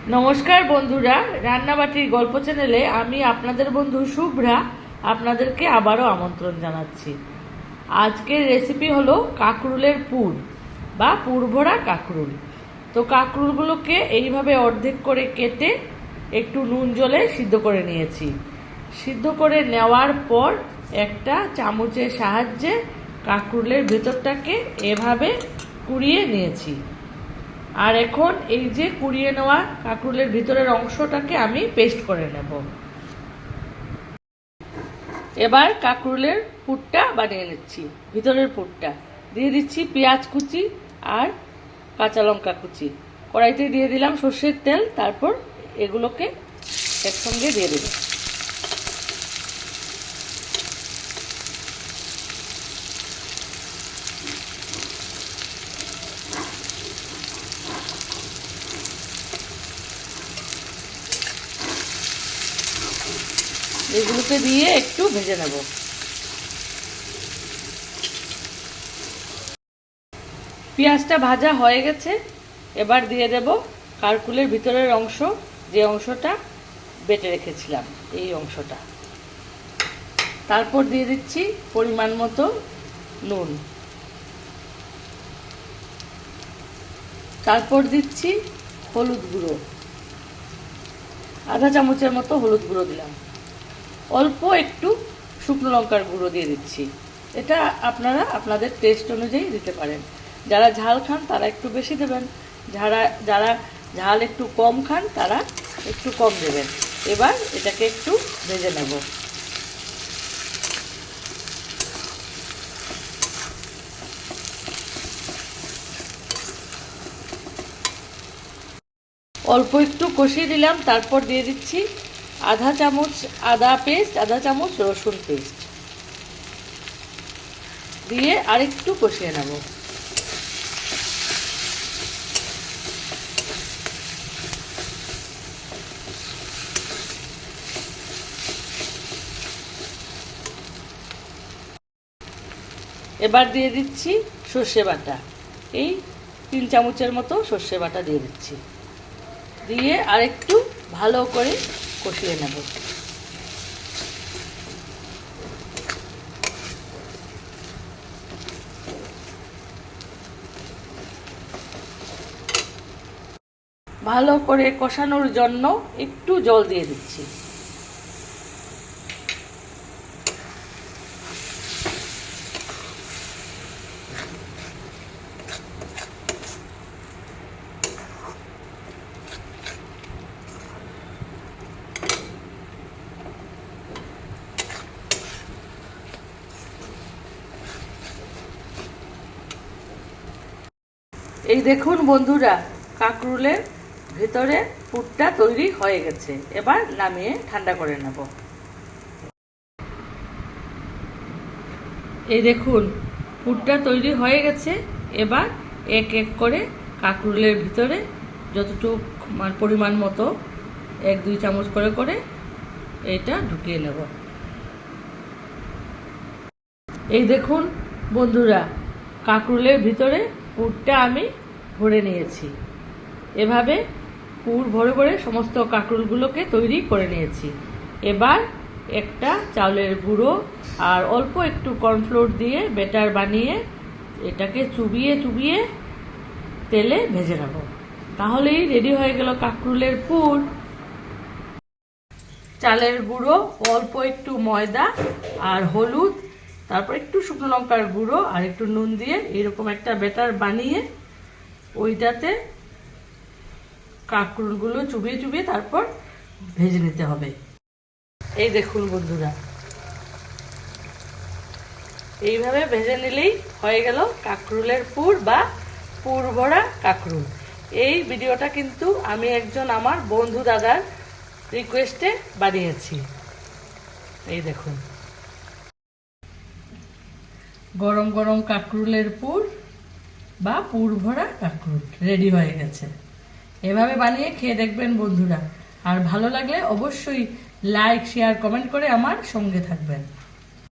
নমস্কার বন্ধুরা, রান্নাবাটির গল্প চ্যানেলে আমি আপনাদের বন্ধু শুভ্রা আপনাদেরকে আবারও আমন্ত্রণ জানাচ্ছি। আজকের রেসিপি হলো কাঁকরুলের পুর বা পুর ভরা কাঁকরুল। তো কাঁকরুলগুলোকে এইভাবে অর্ধেক করে কেটে একটু নুন জলে সিদ্ধ করে নিয়েছি। সিদ্ধ করে নেওয়ার পর একটা চামচের সাহায্যে কাঁকরুলের ভেতরটাকে এভাবে কুড়িয়ে নিয়েছি। আর এখন এই যে কুড়িয়ে নেওয়া কাঁকরুলের ভিতরের অংশটাকে আমি পেস্ট করে নেব। এবার কাঁকরুলের পুরটা বানিয়ে নিচ্ছি। ভিতরের পুরটা দিয়ে দিচ্ছি পেঁয়াজ কুচি আর কাঁচা লঙ্কা কুচি। কড়াইতে দিয়ে দিলাম সর্ষের তেল, তারপর এগুলোকে একসঙ্গে দিয়ে দেব। এগুলোকে দিয়ে একটু ভেজে নেব। পেঁয়াজটা ভাজা হয়ে গেছে, এবার দিয়ে দেব কাঁকরুলের ভিতরের অংশ, যে অংশটা বেটে রেখেছিলাম এই অংশটা। তারপর দিয়ে দিচ্ছি পরিমাণ মতো নুন, তারপর দিচ্ছি হলুদ গুঁড়ো, আধা চামচের মতো হলুদ গুঁড়ো দিলাম। অল্প একটু শুকনো লঙ্কার গুঁড়ো দিয়ে দিচ্ছি। এটা আপনারা আপনাদের টেস্ট অনুযায়ী দিতে পারেন। যারা ঝাল খান তারা একটু বেশি দেবেন, যারা ঝাল একটু কম খান তারা একটু কম দেবেন। এবার এটাকে একটু ভেজে নেব। অল্প একটু কষিয়ে দিলাম, তারপর দিয়ে দিচ্ছি আধা চামচ আদা পেস্ট, আধা চামচ রসুন পেস্ট দিয়ে আরেকটু কষিয়ে নেব। এবার দিয়ে দিচ্ছি সর্ষে বাটা, এই 3 চামচের মতো সর্ষে বাটা দিয়ে দিচ্ছি, দিয়ে আরেকটু ভালো করে কষিয়ে নেব। ভালো করে কষানোর জন্য একটু জল দিয়ে দিচ্ছি। এই দেখুন বন্ধুরা, কাঁকরুলের ভেতরে পুরটা তৈরি হয়ে গেছে। এবার নামিয়ে ঠান্ডা করে নেব। এই দেখুন পুরটা তৈরি হয়ে গেছে। এবার এক এক করে কাঁকরুলের ভিতরে যতটুকু পরিমাণ মতো 1-2 চামচ করে করে এটা ঢুকিয়ে নেব। এই দেখুন বন্ধুরা, কাঁকরুলের ভিতরে পুরটা আমি ভরে নিয়েছি। এভাবে পুর ভরে ভরে সমস্ত কাঁকরুলগুলোকে তৈরি করে নিয়েছি। এবার একটা চাউলের গুঁড়ো আর অল্প একটু কর্নফ্লোর দিয়ে ব্যাটার বানিয়ে এটাকে চুবিয়ে চুবিয়ে তেলে ভেজে নেব। তাহলেই রেডি হয়ে গেল কাঁকরুলের পুর। চালের গুঁড়ো, অল্প একটু ময়দা আর হলুদ, তারপর একটু শুকনো লঙ্কার গুঁড়ো আর একটু নুন দিয়ে এরকম একটা ব্যাটার বানিয়ে ওইটাতে কাঁকরুলগুলো চুবিয়ে চুবিয়ে তারপর ভেজে নিতে হবে। এই দেখুন বন্ধুরা, এইভাবে ভেজে নিলেই হয়ে গেল কাঁকরুলের পুর বা পুর ভরা কাঁকরুল। এই ভিডিওটা কিন্তু আমি একজন আমার বন্ধু দাদার রিকোয়েস্টে বানিয়েছি। এই দেখুন গরম গরম কাঁকরুলের পুর বা পুর ভরা কাঁকরুল রেডি হয়ে গেছে। এভাবে বানিয়ে খেয়ে দেখবেন বন্ধুরা, আর ভালো লাগলে অবশ্যই লাইক শেয়ার কমেন্ট করে আমার সঙ্গে থাকবেন।